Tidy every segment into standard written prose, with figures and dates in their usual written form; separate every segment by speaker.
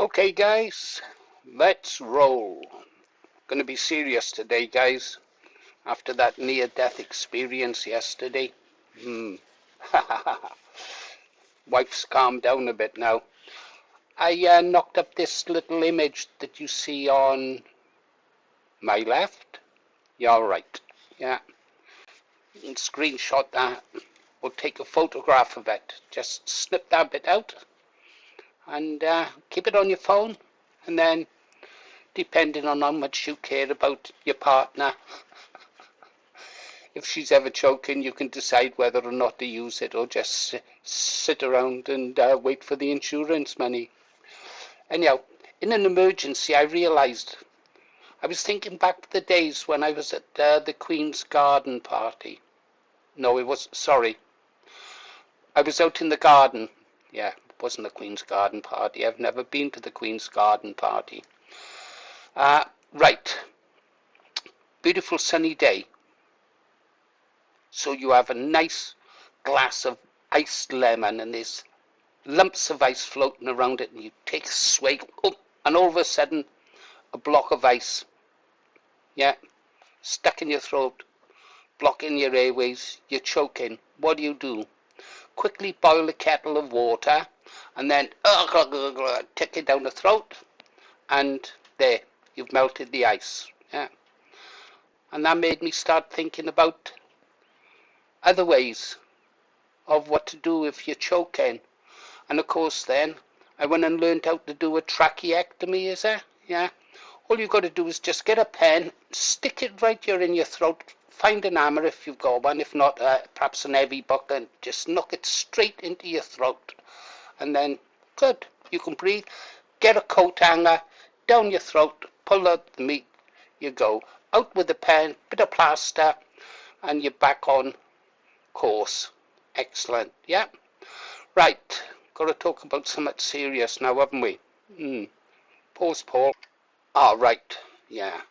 Speaker 1: Okay guys, let's roll. Gonna be serious today guys, after that near-death experience yesterday. Wife's calmed down a bit now. I knocked up this little image that you see on my left. Yeah, alright. Yeah, and screenshot that or take a photograph of it. Just snip that bit out and keep it on your phone, and then depending on how much you care about your partner, if she's ever choking, you can decide whether or not to use it or just sit around and wait for the insurance money. Anyhow, in an emergency, I realised, I was thinking back to the days when I was at the Queen's garden party. No, it was, sorry, I was out in the garden. Yeah, it wasn't the Queen's garden party. I've never been to the Queen's garden party. Right, beautiful sunny day. So you have a nice glass of iced lemon and there's lumps of ice floating around it, and you take a swig, and all of a sudden a block of ice, yeah, stuck in your throat, blocking your airways, you're choking. What do? Quickly boil a kettle of water and then take it down the throat, and there, you've melted the ice. Yeah. And that made me start thinking about other ways of what to do if you're choking. And of course then I went and learned how to do a tracheectomy, is it? Yeah. All you've got to do is just get a pen, stick it right here in your throat, find an hammer if you've got one, if not perhaps an heavy book, and just knock it straight into your throat. And then, good, you can breathe. Get a coat hanger, down your throat, pull out the meat, you go. Out with the pen, bit of plaster, and you're back on course. Excellent, yeah. Right, got to talk about something serious now, haven't we? Pause, Paul. Right, yeah.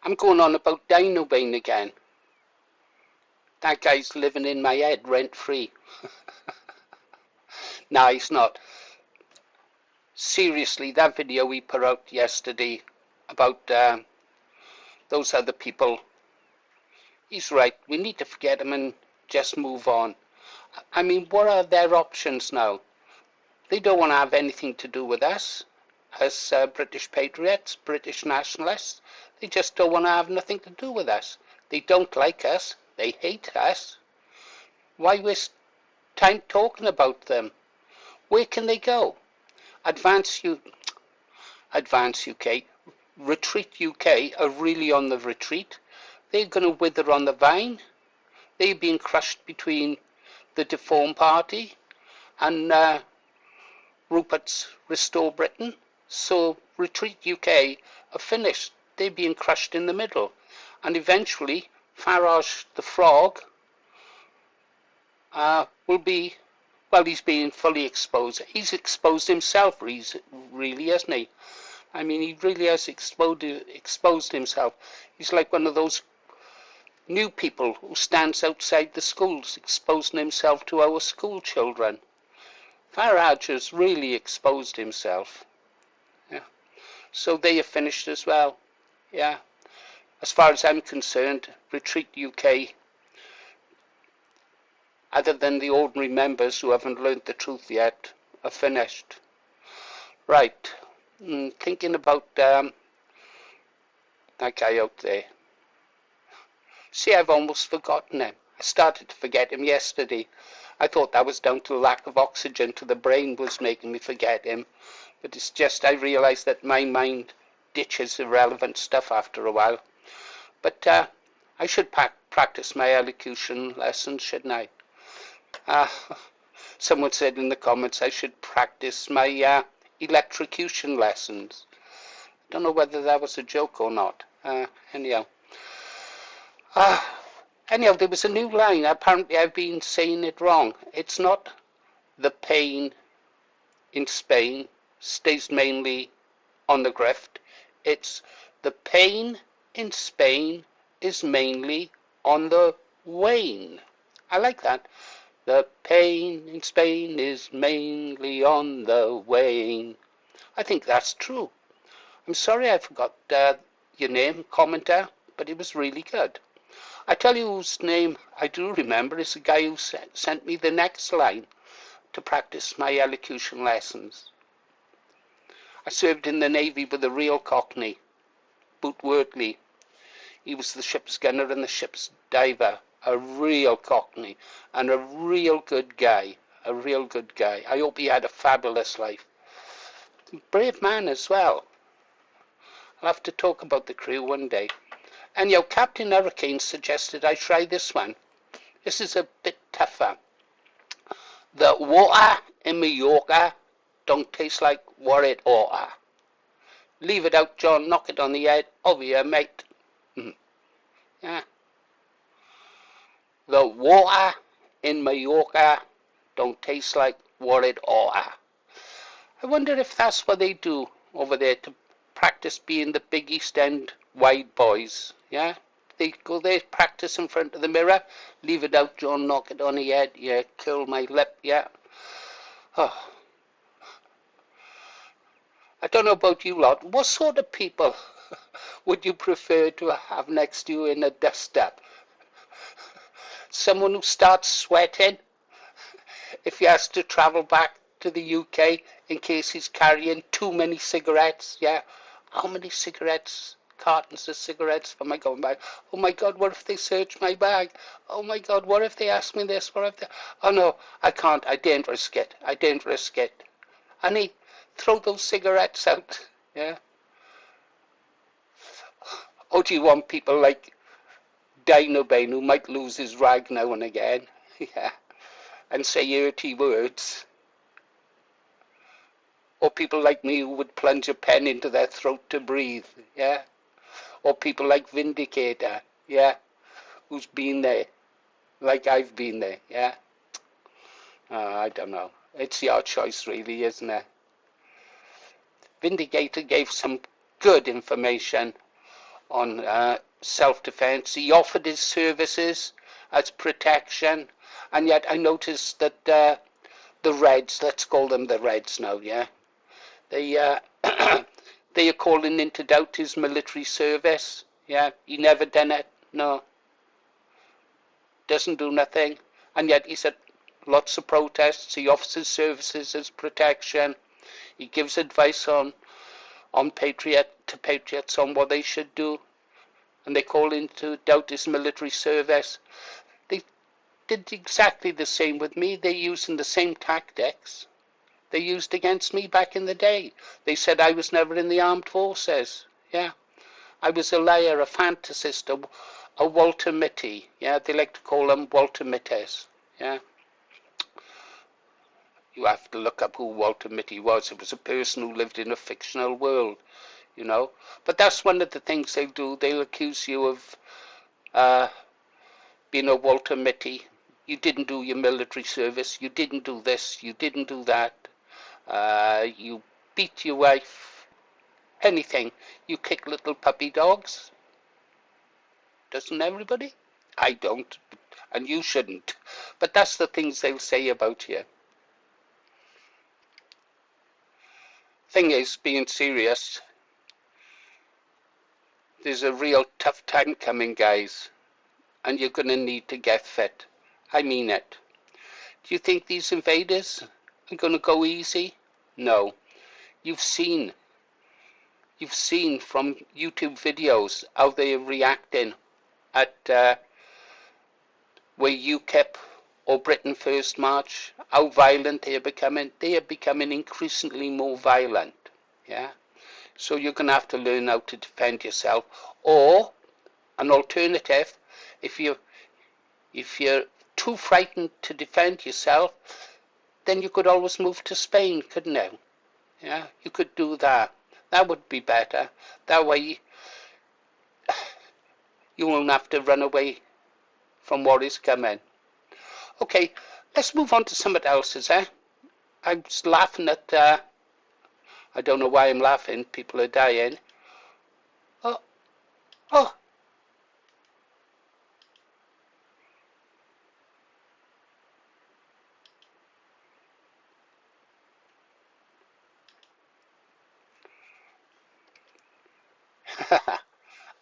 Speaker 1: I'm going on about Dinobane again. That guy's living in my head rent-free. No, he's not. Seriously, that video we put out yesterday about those other people, he's right. We need to forget him and just move on. I mean, what are their options now? They don't want to have anything to do with us as British patriots, British nationalists. They just don't want to have nothing to do with us. They don't like us. They hate us. Why waste time talking about them? Where can they go? Advance UK, Retreat UK are really on the retreat. They're going to wither on the vine. They're being crushed between the Deform Party and Rupert's Restore Britain. So Retreat UK are finished. They're being crushed in the middle. And eventually Farage the Frog will be, well, he's being fully exposed. He's exposed himself, really, hasn't he? I mean, he really has exposed himself. He's like one of those new people who stands outside the schools, exposing himself to our school children. Farage has really exposed himself. Yeah. So they are finished as well. Yeah. As far as I'm concerned, Retreat UK, other than the ordinary members who haven't learnt the truth yet, are finished. Right. Thinking about that guy out there. See, I've almost forgotten him. I started to forget him yesterday. I thought that was down to lack of oxygen to the brain was making me forget him. But it's just I realised that my mind ditches irrelevant stuff after a while. But I should practice my elocution lessons, shouldn't I? Someone said in the comments I should practice my electrocution lessons. I don't know whether that was a joke or not. Anyhow, there was a new line. Apparently I've been saying it wrong. It's not the pain in Spain stays mainly on the grift. It's the pain in Spain is mainly on the wane. I like that. The pain in Spain is mainly on the wane. I think that's true. I'm sorry I forgot your name, commenter, but it was really good. I tell you whose name I do remember is the guy who sent me the next line to practice my elocution lessons. I served in the Navy with a real Cockney, Boot Wortley. He was the ship's gunner and the ship's diver. A real Cockney and a real good guy. A real good guy. I hope he had a fabulous life. Brave man as well. I'll have to talk about the crew one day. Anyhow, Captain Hurricane suggested I try this one. This is a bit tougher. The water in Mallorca don't taste like what it oughta. Leave it out, John. Knock it on the head. Over here, mate. Yeah. The water in Mallorca don't taste like what it oughta. I wonder if that's what they do over there to practice being the big East End wide boys. Yeah? They go there, practice in front of the mirror. Leave it out, John. Knock it on the head. Yeah, curl my lip. Yeah. Oh. I don't know about you lot. What sort of people would you prefer to have next to you in a dust-up? Someone who starts sweating if he has to travel back to the UK in case he's carrying too many cigarettes. Yeah. How many cigarettes? Cartons of cigarettes am I going back? Oh my God, what if they search my bag? Oh my God, what if they ask me this? What if they... Oh no, I can't. I daren't risk it. I daren't risk it. Honey, throw those cigarettes out. Yeah. Or do you want people like Dinobane who might lose his rag now and again? Yeah. And say dirty words? Or people like me who would plunge a pen into their throat to breathe? Yeah. Or people like Vindicator, yeah, who's been there, like I've been there, yeah. I don't know. It's your choice, really, isn't it? Vindicator gave some good information on self-defense. He offered his services as protection, and yet I noticed that the Reds, let's call them the Reds now, yeah, they they are calling into doubt his military service. Yeah, he never done it. No, doesn't do nothing. And yet he's at lots of protests. He offers his services as protection. He gives advice on patriots on what they should do. And they call into doubt his military service. They did exactly the same with me. They're using the same tactics they used against me back in the day. They said I was never in the armed forces. Yeah. I was a liar, a fantasist, a Walter Mitty. Yeah, they like to call them Walter Mitties. Yeah. You have to look up who Walter Mitty was. It was a person who lived in a fictional world, you know. But that's one of the things they'll do. They'll accuse you of being a Walter Mitty. You didn't do your military service. You didn't do this. You didn't do that. You beat your wife. Anything. You kick little puppy dogs. Doesn't everybody? I don't. And you shouldn't. But that's the things they'll say about you. Thing is, being serious, there's a real tough time coming, guys. And you're going to need to get fit. I mean it. Do you think these invaders are going to go easy? No. You've seen from YouTube videos how they're reacting at where UKIP or Britain First March, how violent they are becoming. They are becoming increasingly more violent. Yeah. So you're going to have to learn how to defend yourself. Or an alternative, if you're too frightened to defend yourself, then you could always move to Spain, couldn't you? Yeah, you could do that. That would be better. That way you won't have to run away from what is coming. Okay, let's move on to something else, eh? I was laughing at, I don't know why I'm laughing, people are dying. Oh, oh.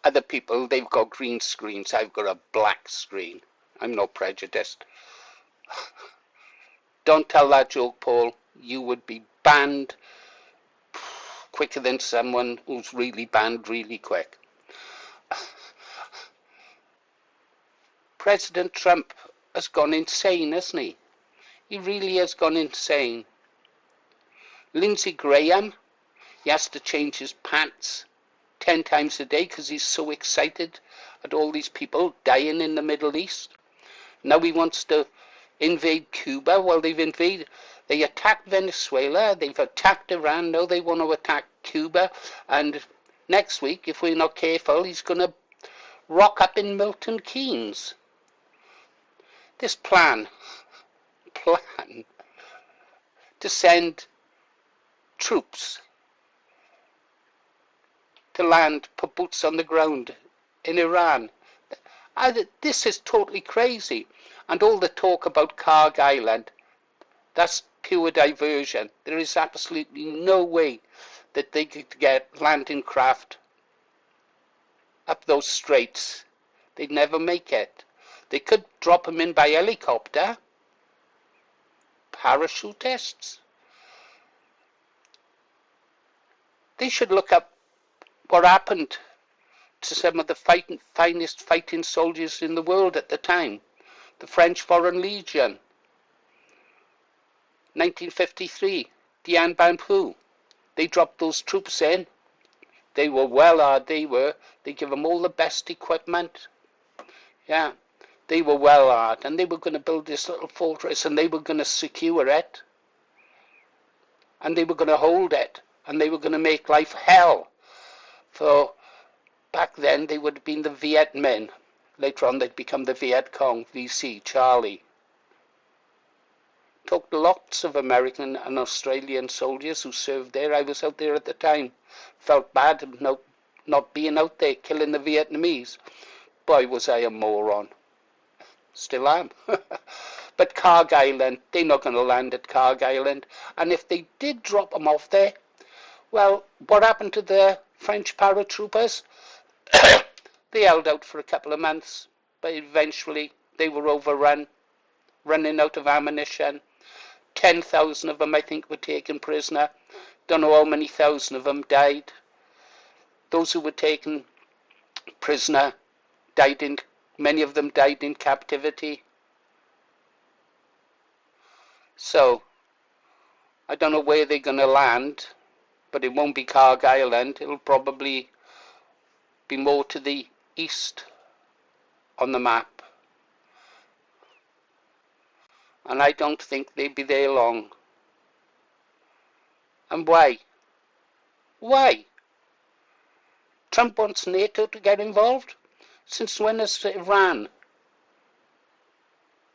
Speaker 1: Other people, they've got green screens. I've got a black screen. I'm not prejudiced. Don't tell that joke, Paul. You would be banned quicker than someone who's really banned really quick. President Trump has gone insane, hasn't he? He really has gone insane. Lindsey Graham, he has to change his pants 10 times a day because he's so excited at all these people dying in the Middle East. Now he wants to invade Cuba. Well, they attacked Venezuela, they've attacked Iran, now they want to attack Cuba. And next week, if we're not careful, he's going to rock up in Milton Keynes. This plan to send troops to land, put boots on the ground in Iran. This is totally crazy. And all the talk about Carg Island, that's pure diversion. There is absolutely no way that they could get landing craft up those straits. They'd never make it. They could drop them in by helicopter. Parachutists. They should look up what happened to some of the finest fighting soldiers in the world at the time. The French Foreign Legion. 1953. Dinobane Poo. They dropped those troops in. They were well hard, they were. They give them all the best equipment. Yeah. They were well hard, and they were going to build this little fortress, and they were going to secure it, and they were going to hold it, and they were going to make life hell. For back then, they would have been the Viet Minh. Later on, they'd become the Viet Cong, VC, Charlie. Talked to lots of American and Australian soldiers who served there. I was out there at the time. Felt bad not being out there killing the Vietnamese. Boy, was I a moron. Still am. But Carg Island, they're not going to land at Carg Island. And if they did drop them off there, well, what happened to the French paratroopers? They held out for a couple of months, but eventually they were overrun, running out of ammunition. 10,000 of them, I think, were taken prisoner. Don't know how many thousand of them died. Those who were taken prisoner many of them died in captivity. So, I don't know where they're going to land, but it won't be Carg Island. It'll probably be more to the east on the map. And I don't think they'll be there long. And why? Why? Trump wants NATO to get involved? Since when has Iran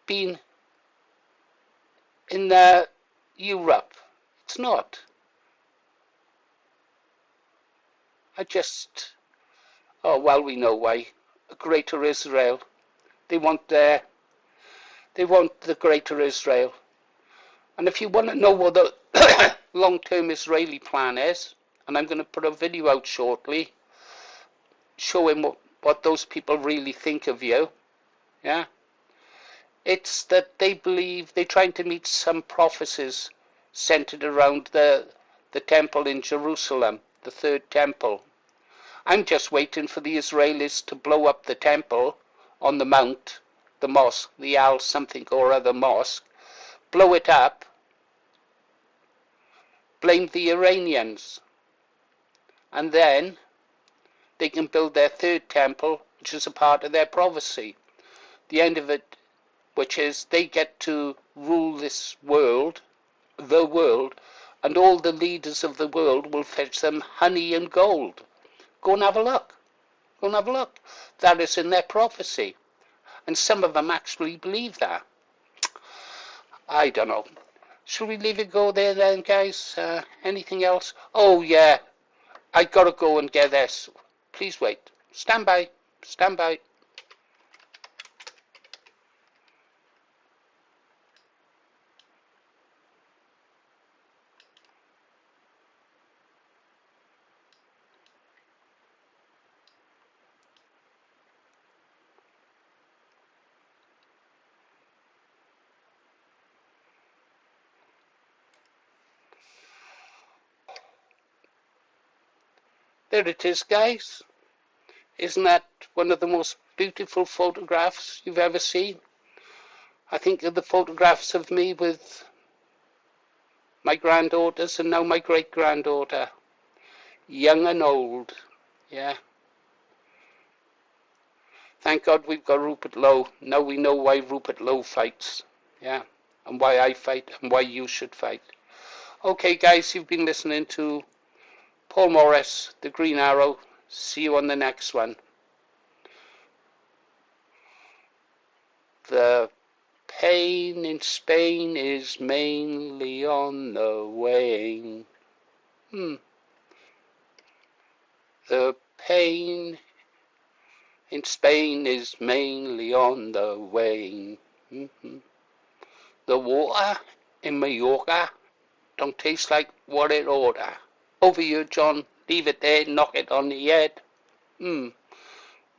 Speaker 1: been in Europe? It's not. Oh, well, we know why. A greater Israel. They want the greater Israel. And if you want to know what the long-term Israeli plan is, and I'm going to put a video out shortly, showing what those people really think of you, yeah? It's that they believe they're trying to meet some prophecies centered around the temple in Jerusalem, the third temple. I'm just waiting for the Israelis to blow up the temple on the mount, the mosque, the Al something or other mosque, blow it up, blame the Iranians, and then they can build their third temple, which is a part of their prophecy. The end of it, which is they get to rule this world, the world, and all the leaders of the world will fetch them honey and gold. Go and have a look. Go and have a look. That is in their prophecy. And some of them actually believe that. I don't know. Shall we leave it go there then, guys? Anything else? Oh, yeah. I gotta go and get this. Please wait. Stand by. Stand by. There it is, guys. Isn't that one of the most beautiful photographs you've ever seen? I think of the photographs of me with my granddaughters and now my great-granddaughter. Young and old. Yeah. Thank God we've got Rupert Lowe. Now we know why Rupert Lowe fights. Yeah. And why I fight and why you should fight. Okay, guys, you've been listening to Paul Morris, The Green Arrow. See you on the next one. The pain in Spain is mainly on the wane. The pain in Spain is mainly on the wane. The water in Mallorca don't taste like what it oughta. Over you, John. Leave it there, knock it on the head.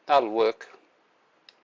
Speaker 1: That'll work.